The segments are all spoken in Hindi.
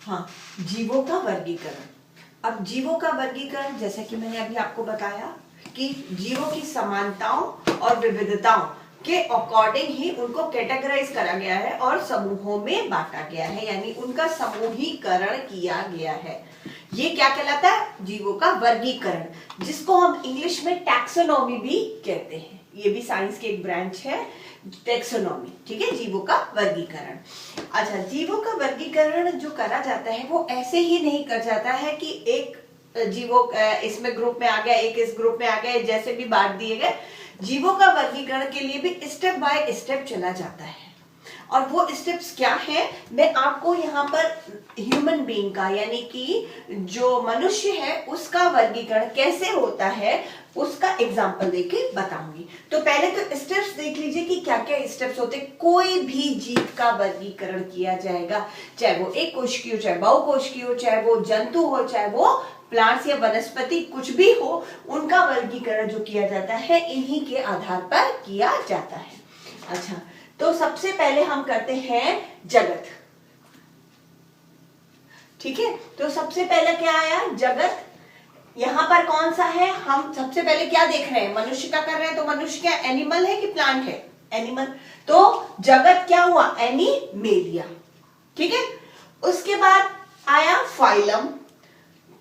हाँ, जीवों का वर्गीकरण। अब जीवों का वर्गीकरण जैसा कि मैंने अभी आपको बताया कि जीवों की समानताओं और विविधताओं के अकॉर्डिंग ही उनको कैटेगराइज करा गया है और समूहों में बांटा गया है, यानी उनका समूहीकरण किया गया है। ये क्या कहलाता है? जीवों का वर्गीकरण, जिसको हम इंग्लिश में टैक्सोनॉमी भी कहते हैं। ये भी साइंस की एक ब्रांच है, टैक्सोनॉमी। ठीक है, जीवों का वर्गीकरण। अच्छा, जीवों का वर्गीकरण जो करा जाता है वो ऐसे ही नहीं कर जाता है कि एक जीवों इसमें ग्रुप में आ गया, एक इस ग्रुप में आ गया, जैसे भी बांट दिए गए। जीवों का वर्गीकरण के लिए भी स्टेप बाय स्टेप चला जाता है। और वो स्टेप्स क्या है, मैं आपको यहाँ पर ह्यूमन बीइंग का, यानी कि जो मनुष्य है उसका वर्गीकरण कैसे होता है उसका एग्जाम्पल देके बताऊंगी। तो पहले तो स्टेप्स देख लीजिए कि क्या क्या स्टेप्स होते। कोई भी जीव का वर्गीकरण किया जाएगा, चाहे वो एक कोशिकीय हो, चाहे बहुकोशिकीय हो, चाहे वो जंतु हो, चाहे वो प्लांट्स या वनस्पति कुछ भी हो, उनका वर्गीकरण जो किया जाता है इन्हीं के आधार पर किया जाता है। अच्छा, तो सबसे पहले हम करते हैं जगत। ठीक है, तो सबसे पहले क्या आया? जगत। यहां पर कौन सा है? हम सबसे पहले क्या देख रहे हैं? मनुष्य का कर रहे हैं, तो मनुष्य क्या एनिमल है कि प्लांट है? एनिमल। तो जगत क्या हुआ? एनिमेलिया। ठीक है, उसके बाद आया फाइलम।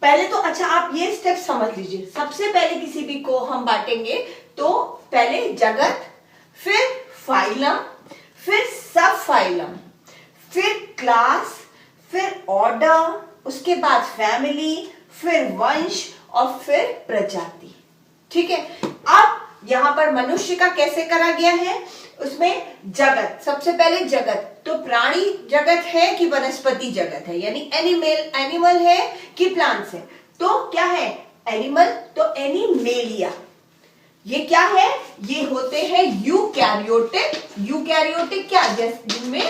पहले तो अच्छा आप ये स्टेप समझ लीजिए। सबसे पहले किसी भी को हम बांटेंगे तो पहले जगत, फिर फाइलम, फिर सब फाइलम, फिर क्लास, फिर ऑर्डर, उसके बाद फैमिली, फिर वंश और फिर प्रजाति। ठीक है, अब यहां पर मनुष्य का कैसे करा गया है? उसमें जगत, सबसे पहले जगत। तो प्राणी जगत है कि वनस्पति जगत है, यानी एनिमल है कि प्लांट्स है? तो क्या है? एनिमल। तो एनिमेलिया। ये क्या है? ये होते हैं यूकैरियोटिक। यूकैरियोटिक क्या? जिनमें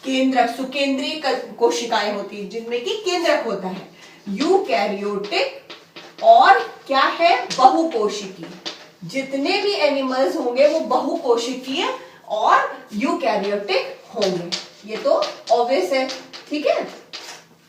केंद्रक, सुकेंद्रीय कोशिकाएं होती है, जिनमें कि केंद्रक होता है। यूकैरियोटिक। और क्या है? बहुकोशिकीय। जितने भी एनिमल्स होंगे वो बहुकोशिकीय और यूकैरियोटिक होंगे, ये तो ऑब्वियस है। ठीक है,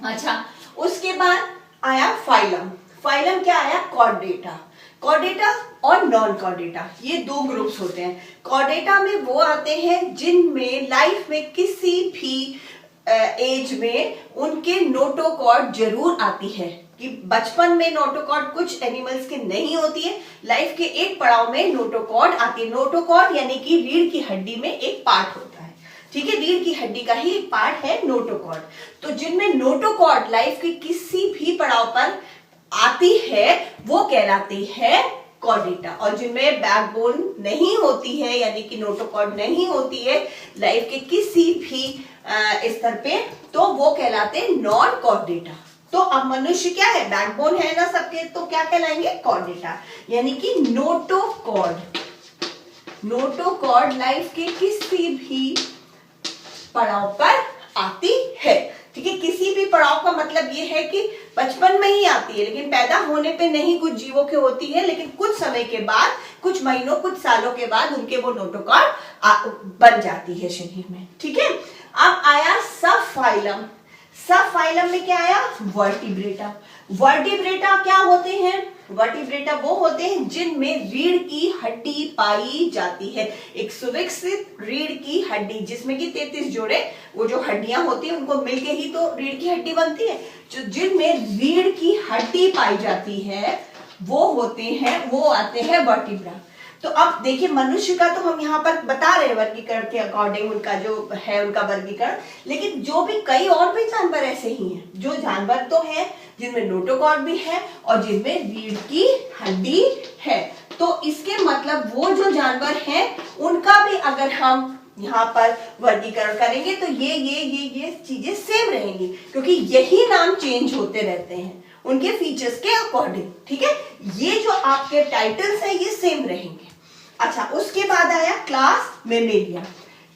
अच्छा, उसके बाद आया फाइलम। फाइलम क्या आया? कॉर्डेटा। कॉर्डेटा और नॉन कॉर्डेटा, ये दो ग्रुप्स होते हैं। कॉर्डेटा में वो आते हैं जिनमें लाइफ में किसी भी एज में उनके नोटोकॉर्ड जरूर आती है, कि बचपन में नोटोकॉर्ड कुछ एनिमल्स के नहीं होती है, लाइफ के एक पड़ाव में नोटोकॉर्ड आती है। नोटोकॉर्ड यानी कि रीढ़ की हड्डी में एक पार्ट होता है। ठीक है, रीढ़ की हड्डी का ही एक पार्ट है नोटोकॉर्ड। तो जिनमें नोटोकॉर्ड लाइफ के किसी भी पड़ाव पर आती है वो कहलाती है कॉर्डेटा। और जिनमें बैकबोन नहीं होती है, यानी कि नोटोकॉर्ड नहीं होती है लाइफ के किसी भी स्तर पे, तो वो कहलाते नॉन कॉर्डेटा। तो अब मनुष्य क्या है? बैकबोन है ना सबके, तो क्या कहलाएंगे? कॉर्डेटा, यानी कि नोटोकॉर्ड। नोटोकॉर्ड लाइफ के किसी भी पड़ाव पर आती है। ठीक है, किसी भी पड़ाव का मतलब ये है कि बचपन में ही आती है, लेकिन पैदा होने पे नहीं, कुछ जीवों के होती है, लेकिन कुछ समय के बाद, कुछ महीनों, कुछ सालों के बाद उनके वो नोटोकॉर्ड बन जाती है शरीर में। ठीक है, अब आया सब फाइलम। सब फाइलम में क्या आया? वर्टिब्रेटा। वर्टिब्रेटा क्या होते हैं? वर्टिब्रेटा वो होते हैं जिनमें रीढ़ की हड्डी पाई जाती है, एक सुविकसित रीढ़ की हड्डी, जिसमें कि 33 जोड़े वो जो हड्डियां होती है उनको मिलके ही तो रीढ़ की हड्डी बनती है। जो जिनमें रीढ़ की हड्डी पाई जाती है वो होते हैं, वो आते हैं वर्टिब्रा। तो अब देखिए, मनुष्य का तो हम यहाँ पर बता रहे हैं वर्गीकरण के अकॉर्डिंग उनका जो है उनका वर्गीकरण, लेकिन जो भी कई और भी जानवर ऐसे ही हैं, जो जानवर तो है जिनमें नोटोकॉर्ड भी है और जिनमें रीढ़ की हड्डी है। तो इसके मतलब वो जो जानवर हैं उनका भी अगर हम यहाँ पर वर्गीकरण करेंगे तो ये चीजें सेम रहेंगी, क्योंकि यही नाम चेंज होते रहते हैं उनके फीचर्स के अकॉर्डिंग। ठीक है, ये जो आपके टाइटल्स है ये सेम रहेंगे। अच्छा, उसके बाद आया class Mammalia.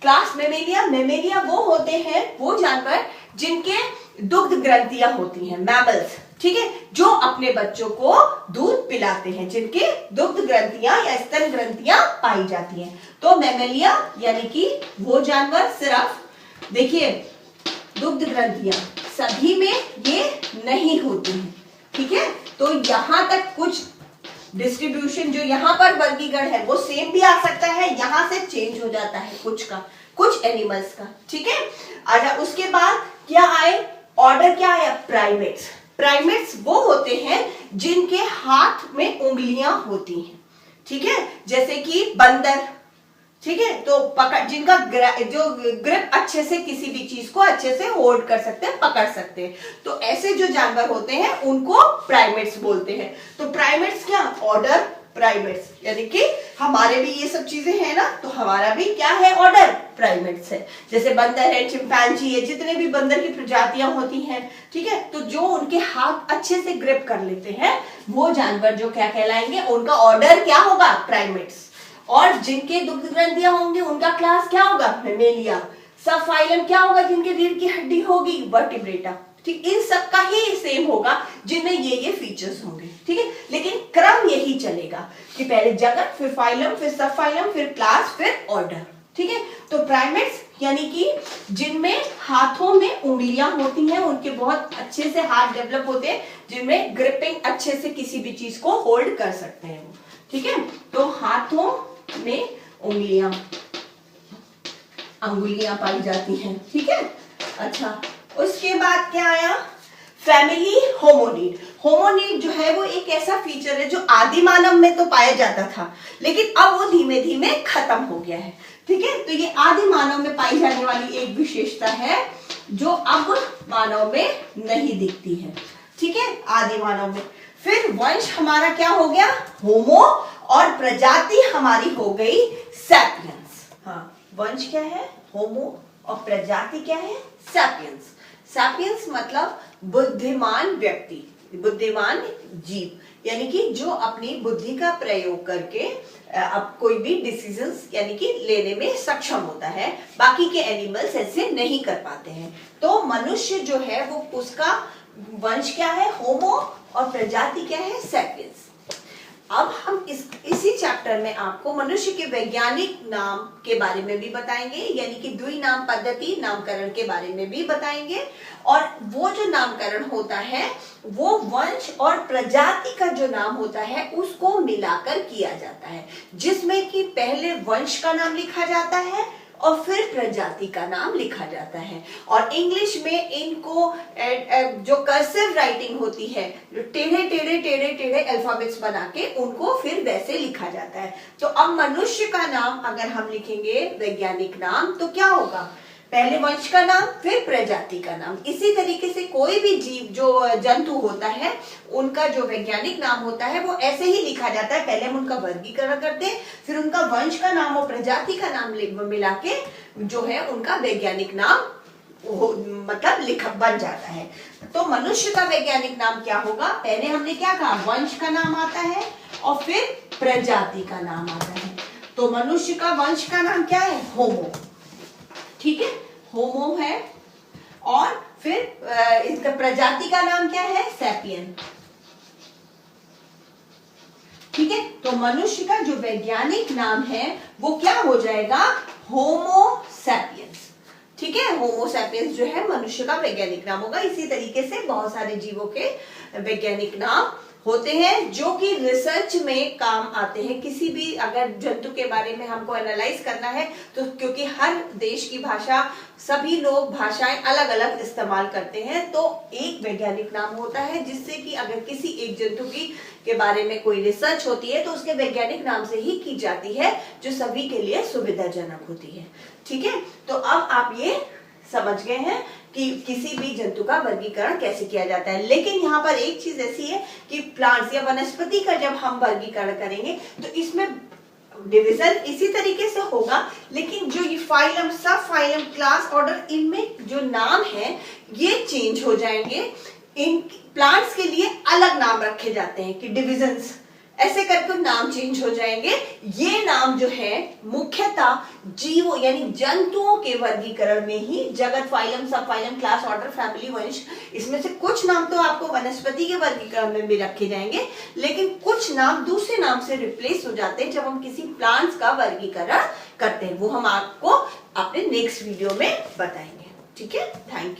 Class Mammalia, Mammalia वो होते हैं वो जानवर जिनके दुग्ध ग्रंथियां होती हैं, मैमल्स। ठीक है, जो अपने बच्चों को दूध पिलाते हैं, जिनके दुग्ध ग्रंथियां या स्तन ग्रंथियां पाई जाती हैं। तो मेमेलिया यानी कि वो जानवर सिर्फ, देखिए, दुग्ध ग्रंथियां सभी में ये नहीं होती हैं, ठीक है। तो यहां तक कुछ डिस्ट्रीब्यूशन जो यहाँ पर वर्गीकरण है वो सेम भी आ सकता है, यहां से चेंज हो जाता है कुछ एनिमल्स का, ठीक है। अच्छा, उसके बाद क्या आए, ऑर्डर क्या आया, प्राइमेट्स। प्राइमेट्स वो होते हैं जिनके हाथ में उंगलियां होती हैं, ठीक है, जैसे कि बंदर, ठीक है। तो पकड़, जिनका जो ग्रिप अच्छे से किसी भी चीज को अच्छे से होल्ड कर सकते हैं, पकड़ सकते हैं, तो ऐसे जो जानवर होते हैं उनको प्राइमेट्स बोलते हैं। तो प्राइमेट्स क्या, ऑर्डर प्राइमेट्स, यानी कि हमारे भी ये सब चीजें हैं ना, तो हमारा भी क्या है, ऑर्डर प्राइमेट्स है। जैसे बंदर है, चिंपैंजी है, जितने भी बंदर की प्रजातियां होती हैं, ठीक है। तो जो उनके हाथ अच्छे से ग्रिप कर लेते हैं वो जानवर जो क्या कहलाएंगे, उनका ऑर्डर क्या होगा, प्राइमेट्स। और जिनके दुग्ध ग्रंथियां होंगे उनका क्लास क्या होगा, मैमेलिया। सब फाइलम क्या होगा, जिनके रीढ़ की हड्डी होगी, वर्टिब्रेटा, ठीक। इन सब का ही सेम होगा, जिनमें ये फीचर्स होंगे, ठीक है। लेकिन क्रम यही चलेगा कि पहले जगत, फिर फाइलम, फिर सब फाइलम, फिर क्लास, फिर ऑर्डर, ठीक है। तो प्राइमेट्स यानी कि जिनमें हाथों में उंगलियां होती हैं, उनके बहुत अच्छे से हाथ डेवलप होते हैं, जिनमें ग्रिपिंग अच्छे से किसी भी चीज को होल्ड कर सकते हैं वो, ठीक है। तो हाथों में अंगुलियां पाई जाती हैं, ठीक है। अच्छा, उसके बाद क्या आया, फैमिली होमोनिड। होमोनिड जो है वो एक ऐसा फीचर है जो आदि मानव में तो पाया जाता था, लेकिन अब वो धीमे धीमे खत्म हो गया है, ठीक है। तो ये आदि मानव में पाई जाने वाली एक विशेषता है जो अब मानव में नहीं दिखती है, ठीक है, आदि मानव में। फिर वंश हमारा क्या हो गया, होमो, और प्रजाति हमारी हो गई सैपियंस। हाँ, वंश क्या है, होमो, और प्रजाति क्या है, सैपियंस। सैपियंस मतलब बुद्धिमान व्यक्ति, बुद्धिमान जीव, यानी कि जो अपनी बुद्धि का प्रयोग करके अब कोई भी डिसीजंस यानी कि लेने में सक्षम होता है, बाकी के एनिमल्स ऐसे नहीं कर पाते हैं। तो मनुष्य जो है वो, उसका वंश क्या है, होमो, और प्रजाति क्या है, सैपियंस। अब हम इसी चैप्टर में आपको मनुष्य के वैज्ञानिक नाम के बारे में भी बताएंगे, यानी कि द्विनाम पद्धति, नामकरण के बारे में भी बताएंगे। और वो जो नामकरण होता है वो वंश और प्रजाति का जो नाम होता है उसको मिलाकर किया जाता है, जिसमें कि पहले वंश का नाम लिखा जाता है और फिर प्रजाति का नाम लिखा जाता है। और इंग्लिश में इनको जो कर्सिव राइटिंग होती है, जो टेढ़े अल्फाबेट्स बना के उनको फिर वैसे लिखा जाता है। तो अब मनुष्य का नाम अगर हम लिखेंगे वैज्ञानिक नाम तो क्या होगा, पहले वंश का नाम फिर प्रजाति का नाम। इसी तरीके से कोई भी जीव जो जंतु होता है उनका जो वैज्ञानिक नाम होता है वो ऐसे ही लिखा जाता है, पहले हम उनका वर्गीकरण करते हैं, फिर उनका वंश का नाम और प्रजाति का नाम मिला के जो है उनका वैज्ञानिक नाम मतलब बन जाता है। तो मनुष्य का वैज्ञानिक नाम क्या होगा, पहले हमने क्या कहा, वंश का नाम आता है और फिर प्रजाति का नाम आता है। तो मनुष्य का वंश का नाम क्या है, होमो, ठीक है, होमो है। और फिर इसका प्रजाति का नाम क्या है, सैपियन, ठीक है। तो मनुष्य का जो वैज्ञानिक नाम है वो क्या हो जाएगा, होमो सैपियंस, ठीक है। होमो सैपियंस जो है मनुष्य का वैज्ञानिक नाम होगा। इसी तरीके से बहुत सारे जीवों के वैज्ञानिक नाम होते हैं जो कि रिसर्च में काम आते हैं। किसी भी अगर जंतु के बारे में हमको एनालाइज करना है तो, क्योंकि हर देश की भाषा, सभी लोग भाषाएं अलग अलग इस्तेमाल करते हैं, तो एक वैज्ञानिक नाम होता है जिससे कि अगर किसी एक जंतु के बारे में कोई रिसर्च होती है तो उसके वैज्ञानिक नाम से ही की जाती है, जो सभी के लिए सुविधाजनक होती है, ठीक है। तो अब आप ये समझ गए हैं कि किसी भी जंतु का वर्गीकरण कैसे किया जाता है। लेकिन यहाँ पर एक चीज ऐसी है कि प्लांट्स या वनस्पति का जब हम वर्गीकरण करेंगे तो इसमें डिवीजन इसी तरीके से होगा, लेकिन जो ये फाइलम, सब फाइलम, क्लास, ऑर्डर, इनमें जो नाम है ये चेंज हो जाएंगे। इन प्लांट्स के लिए अलग नाम रखे जाते हैं कि डिविजन्स, ऐसे करके नाम चेंज हो जाएंगे। ये नाम जो है मुख्यतः जीवों यानी जंतुओं के वर्गीकरण में ही, जगत, फाइलम, सब फाइलम, क्लास, ऑर्डर, फैमिली, वंश, इसमें से कुछ नाम तो आपको वनस्पति के वर्गीकरण में भी रखे जाएंगे, लेकिन कुछ नाम दूसरे नाम से रिप्लेस हो जाते हैं जब हम किसी प्लांट्स का वर्गीकरण करते हैं। वो हम आपको अपने नेक्स्ट वीडियो में बताएंगे, ठीक है। Thank you.